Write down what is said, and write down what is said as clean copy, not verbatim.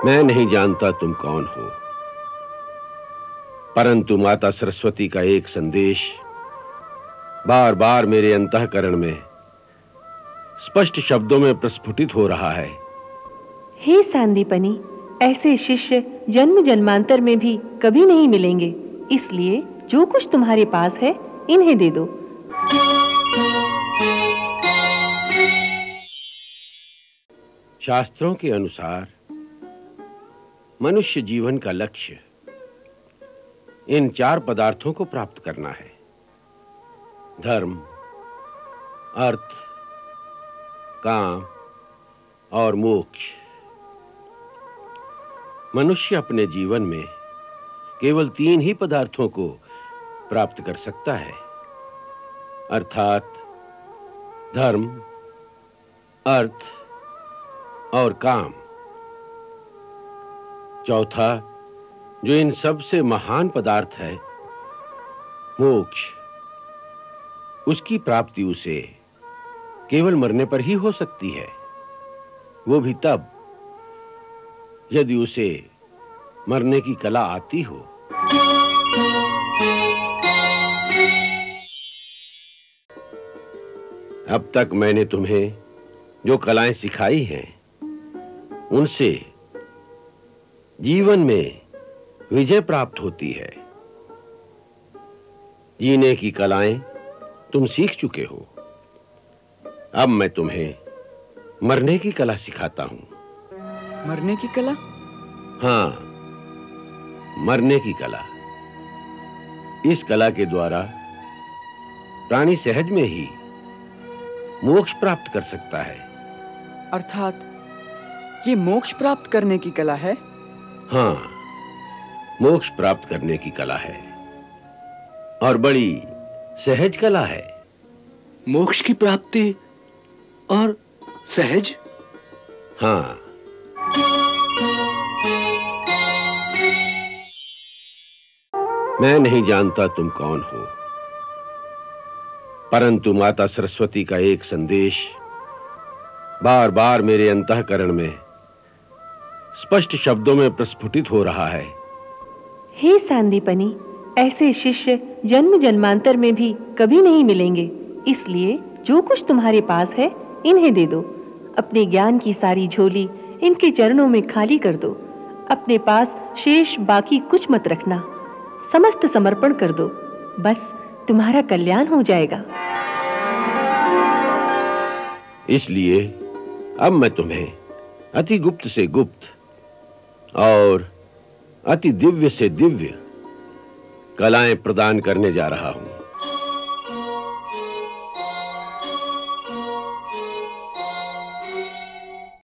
मैं नहीं जानता तुम कौन हो, परंतु माता सरस्वती का एक संदेश बार बार मेरे अंतःकरण में स्पष्ट शब्दों में प्रस्फुटित हो रहा है। हे सांदीपनी, ऐसे शिष्य जन्म जन्मांतर में भी कभी नहीं मिलेंगे, इसलिए जो कुछ तुम्हारे पास है इन्हें दे दो। शास्त्रों के अनुसार मनुष्य जीवन का लक्ष्य इन 4 पदार्थों को प्राप्त करना है: धर्म, अर्थ, काम और मोक्ष। मनुष्य अपने जीवन में केवल 3 ही पदार्थों को प्राप्त कर सकता है, अर्थात धर्म, अर्थ और काम। चौथा, जो इन सबसे महान पदार्थ है, मोक्ष, उसकी प्राप्ति उसे केवल मरने पर ही हो सकती है, वो भी तब यदि उसे मरने की कला आती हो। अब तक मैंने तुम्हें जो कलाएं सिखाई हैं, उनसे जीवन में विजय प्राप्त होती है। जीने की कलाएं तुम सीख चुके हो, अब मैं तुम्हें मरने की कला सिखाता हूं। मरने की कला? हाँ, मरने की कला। इस कला के द्वारा प्राणी सहज में ही मोक्ष प्राप्त कर सकता है। अर्थात ये मोक्ष प्राप्त करने की कला है? हाँ, मोक्ष प्राप्त करने की कला है और बड़ी सहज कला है। मोक्ष की प्राप्ति और सहज? हाँ। मैं नहीं जानता तुम कौन हो, परंतु माता सरस्वती का एक संदेश बार बार मेरे अंतःकरण में स्पष्ट शब्दों में प्रस्फुटित हो रहा है। हे सांदीपनी, ऐसे शिष्य जन्म जन्मांतर में भी कभी नहीं मिलेंगे, इसलिए जो कुछ तुम्हारे पास है इन्हें दे दो। अपने ज्ञान की सारी झोली इनके चरणों में खाली कर दो। अपने पास शेष बाकी कुछ मत रखना, समस्त समर्पण कर दो, बस तुम्हारा कल्याण हो जाएगा। इसलिए अब मैं तुम्हें अति गुप्त से गुप्त और अति दिव्य से दिव्य कलाएं प्रदान करने जा रहा हूं।